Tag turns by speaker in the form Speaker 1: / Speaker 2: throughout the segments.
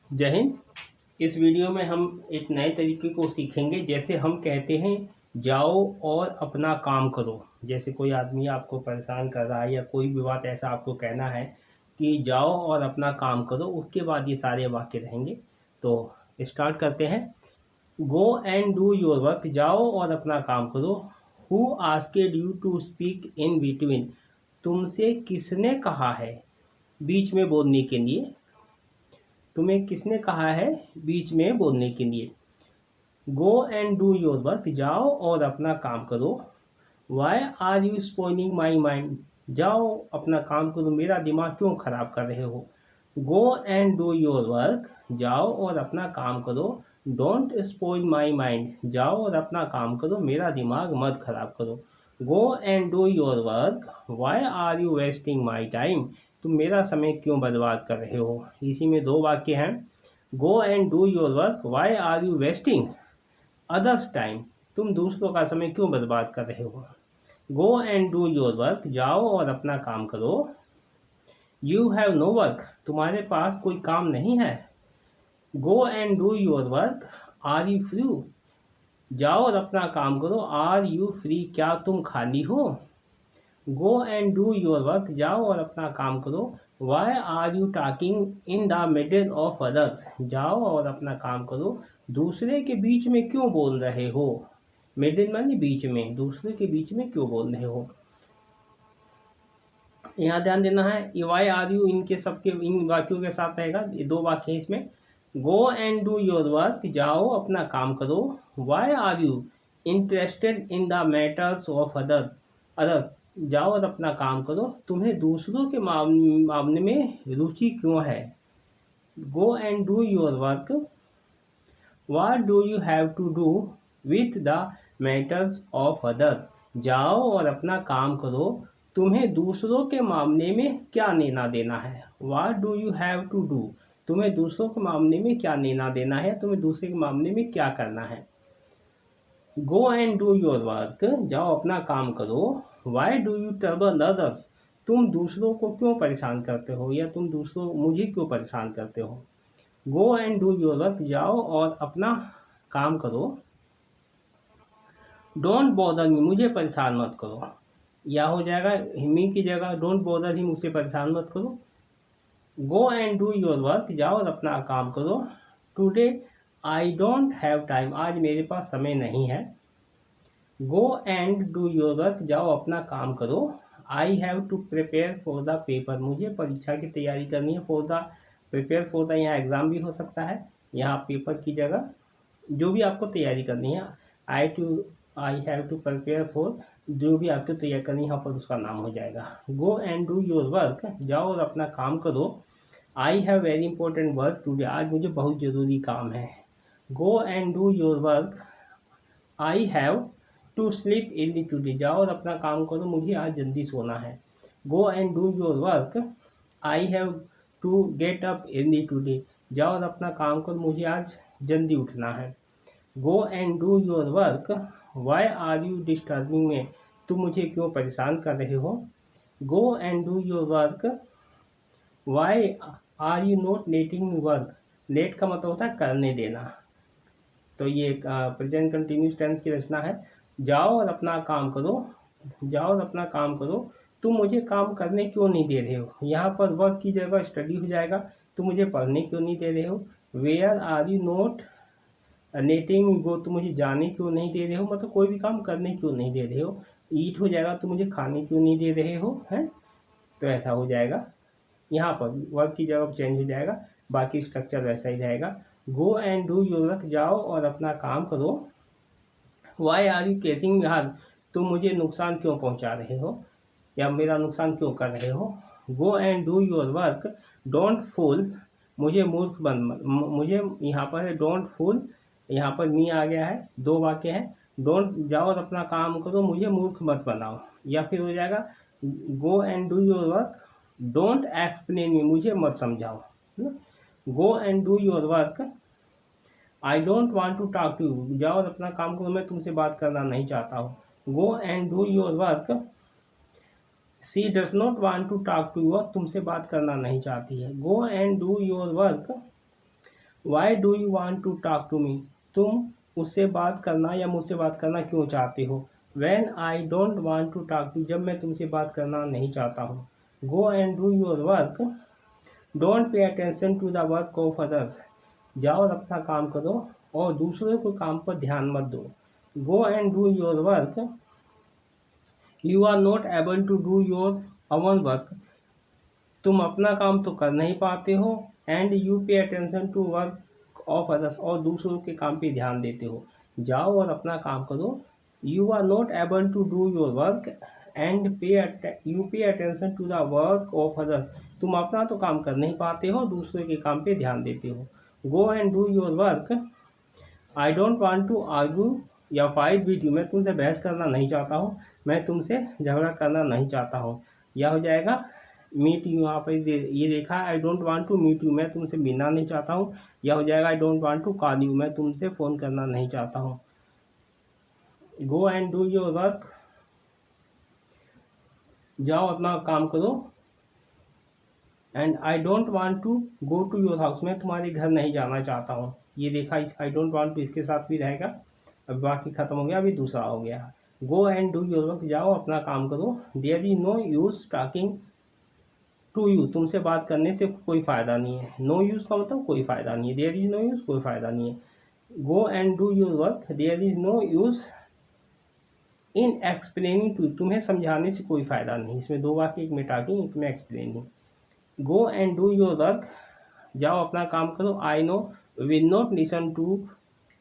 Speaker 1: जय हिंद। इस वीडियो में हम एक नए तरीके को सीखेंगे। जैसे हम कहते हैं जाओ और अपना काम करो। जैसे कोई आदमी आपको परेशान कर रहा है या कोई भी बात ऐसा आपको कहना है कि जाओ और अपना काम करो, उसके बाद ये सारे वाक्य रहेंगे। तो स्टार्ट करते हैं। Go and do your work, जाओ और अपना काम करो। Who asked you to speak in between, तुमसे किसने कहा है बीच में बोलने के लिए। तुम्हें किसने कहा है बीच में बोलने के लिए। Go and do your work, जाओ और अपना काम करो। Why are you spoiling my mind, जाओ अपना काम करो, मेरा दिमाग क्यों खराब कर रहे हो। Go and do your work, जाओ और अपना काम करो। डोंट स्पॉइल माई माइंड, जाओ और अपना काम करो, मेरा दिमाग मत खराब करो। Go and do your work, why are you wasting my time, तुम मेरा समय क्यों बर्बाद कर रहे हो। इसी में दो वाक्य हैं। Go and do your work, why are you wasting others time, तुम दूसरों का समय क्यों बर्बाद कर रहे हो। Go and do your work, जाओ और अपना काम करो। यू हैव नो वर्क, तुम्हारे पास कोई काम नहीं है। Go and do your work, are you free, जाओ और अपना काम करो। आर यू फ्री, क्या तुम खाली हो। Go and do your work, जाओ और अपना काम करो। Why are you talking in the middle of others, जाओ और अपना काम करो, दूसरे के बीच में क्यों बोल रहे हो। मिडिल माने बीच में, दूसरे के बीच में क्यों बोल रहे हो। यहाँ ध्यान देना है। वाई आर यू इनके सबके इन वाक्यों के साथ रहेगा। ये दो वाक्य हैं इसमें। Go and do your work, जाओ अपना काम करो। Why are you interested in the matters of other, जाओ और अपना काम करो, तुम्हें दूसरों के मामले में रुचि क्यों है। Go and do your work, what do you have to do with the matters of other, जाओ और अपना काम करो, तुम्हें दूसरों के मामले में क्या लेना देना है। What do you have to do, तुम्हें दूसरों के मामले में क्या लेना देना है, तुम्हें दूसरे के मामले में क्या करना है। Go and do your work, जाओ अपना काम करो। Y do you trouble others, तुम दूसरों को क्यों परेशान करते हो या तुम दूसरों मुझे क्यों परेशान करते हो। Go and do your work, जाओ और अपना काम करो। डोंट बॉदर मी, मुझे परेशान मत करो। या हो जाएगा मी की जगह डोंट बॉदर ही, मुझसे परेशान मत करो। Go and do your work, जाओ और अपना काम करो। Today I don't have time, आज मेरे पास समय नहीं है। Go and do your work, जाओ अपना काम करो। I have to prepare for the paper, मुझे परीक्षा की तैयारी करनी है। For the, prepare for the यहाँ एग्जाम भी हो सकता है, यहाँ पेपर की जगह जो भी आपको तैयारी करनी है। I have to prepare for, जो भी आपको तैयारी करनी है यहाँ पर उसका नाम हो जाएगा। Go and do your work, जाओ और अपना काम करो। I have very important work today, आज मुझे बहुत ज़रूरी काम है। Go and do your work, I have to sleep early today, जाओ और अपना काम करो, मुझे आज जल्दी सोना है। Go and do your work, I have to get up early today, जाओ और अपना काम करो, मुझे आज जल्दी उठना है। Go and do your work, why are you disturbing me, तुम मुझे क्यों परेशान कर रहे हो। Go and do your work, why are you not letting me work, let का मतलब होता है करने देना। तो ये प्रेजेंट कंटिन्यूस टेंस की रचना है। जाओ और अपना काम करो, जाओ और अपना काम करो, तुम मुझे काम करने क्यों नहीं दे रहे हो। यहाँ पर वर्क की जगह स्टडी हो जाएगा। तुम मुझे पढ़ने क्यों नहीं दे रहे हो। Where are you not letting me go, तुम मुझे जाने क्यों नहीं दे रहे हो, मतलब कोई भी काम करने क्यों नहीं दे रहे हो। ईट हो जाएगा, तुम मुझे खाने क्यों नहीं दे रहे हो, है। तो ऐसा हो जाएगा। यहाँ पर वर्क की जगह चेंज हो जाएगा, बाकी स्ट्रक्चर वैसा ही रहेगा। Go and do your work, जाओ और अपना काम करो। Why are you causing me harm, तुम मुझे नुकसान क्यों पहुँचा रहे हो या मेरा नुकसान क्यों कर रहे हो। Go and do your work, don't fool, मुझे मूर्ख बन, मुझे यहाँ पर है डोंट फूल, यहाँ पर मी आ गया है, दो वाक्य है। डोंट, जाओ और अपना काम करो, मुझे मूर्ख मत बनाओ। या फिर हो जाएगा go and do your work, don't explain me, मुझे मत समझाओ। Go and do your work, I don't want to talk to you, जाओ और अपना काम करो, मैं तुमसे बात करना नहीं चाहता हूँ। Go and do your work, she does not want to talk to you, तुमसे बात करना नहीं चाहती है। Go and do your work, why do you want to talk to me, तुम उससे बात करना या मुझसे बात करना क्यों चाहते हो। When I don't want to talk to, जब मैं तुमसे बात करना नहीं चाहता हूँ। Go and do your work, don't pay attention to the work of others, जाओ और अपना काम करो और दूसरों के काम पर ध्यान मत दो। Go and do your work, you are not able to do your own work, तुम अपना काम तो कर नहीं पाते हो। And you pay attention to work of others, और दूसरों के काम पे ध्यान देते हो। जाओ और अपना काम करो। You are not able to do your work and you pay attention to the work of others, तुम अपना तो काम कर नहीं पाते हो, दूसरों के काम पे ध्यान देते हो। Go and do your work, I don't want to argue या फाइट विद यू, मैं तुमसे बहस करना नहीं चाहता हूँ, मैं तुमसे झगड़ा करना नहीं चाहता हूँ। यह हो जाएगा मीट यू, यहाँ पर ये देखा है I don't want to meet you, मैं तुमसे मिलना नहीं चाहता हूँ। यह हो जाएगा I don't want to call you, मैं तुमसे फ़ोन करना नहीं चाहता हूँ। Go and do your work, जाओ अपना काम करो। And I don't want to go to your house, मैं तुम्हारे घर नहीं जाना चाहता हूँ। ये देखा, इस आई डोंट वांट टू इसके साथ भी रहेगा। अब बाकी खत्म हो गया, अभी दूसरा हो गया। Go and do your work, जाओ अपना काम करो। There is no use talking to you, तुमसे बात करने से कोई फ़ायदा नहीं है। नो यूज़ का मतलब कोई फ़ायदा नहीं है, देयर इज नो यूज़ कोई फ़ायदा नहीं है। Go and do your work, there is no use in explaining to, तुम्हें समझाने से कोई फ़ायदा नहीं। इसमें दो वाक्य, एक में टॉकिंग, एक में explaining. Go and do your work, जाओ अपना काम करो। I no will not listen to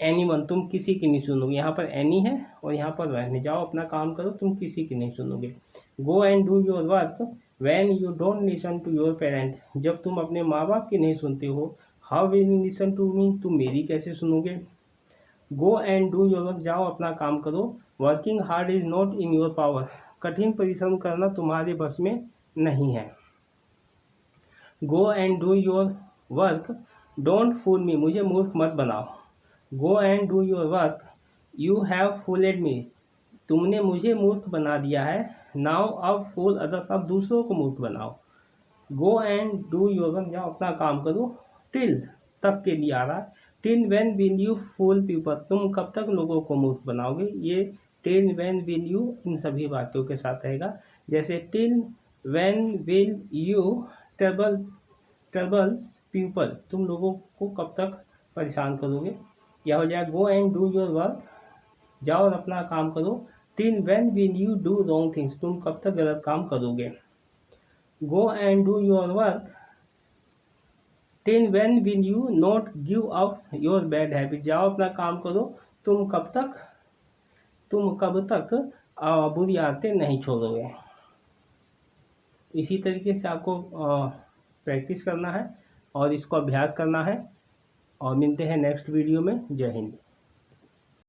Speaker 1: anyone, तुम किसी की नहीं सुनोगे। यहाँ पर एनी है और यहाँ पर वह, जाओ अपना काम करो, तुम किसी की नहीं सुनोगे। Go and do your work when you don't listen to your parent, जब तुम अपने माँ बाप की नहीं सुनते हो। How will you listen to me, तुम मेरी कैसे सुनोगे। Go and do your work, जाओ अपना काम करो। Working hard is not in your power, कठिन परिश्रम करना तुम्हारे बस में नहीं है। Go and do your work, don't fool me, मुझे मूर्ख मत बनाओ। Go and do your work, you have fooled me, तुमने मुझे मूर्ख बना दिया है। नाउ अब फूल अदर्स, अब दूसरों को मूर्ख बनाओ। Go and do your work, जाओ अपना काम करो। टिल, तक के लिए आ रहा है। Till when will you fool people, तुम कब तक लोगों को मूर्ख बनाओगे। ये टिल व्हेन विल यू इन सभी वाक्यों के साथ रहेगा। जैसे till when will you troubles people, तुम लोगों को कब तक परेशान करोगे। या हो जाए गो एंड डू योर वर्क, जाओ और अपना काम करो। Till when will you do wrong things, तुम कब तक गलत काम करोगे। गो and do your work, till when will you not give up your bad habit, जाओ अपना काम करो, तुम कब तक बुरी आदतें नहीं छोड़ोगे। इसी तरीके से आपको प्रैक्टिस करना है और इसको अभ्यास करना है। और मिलते हैं नेक्स्ट वीडियो में। जय हिंद।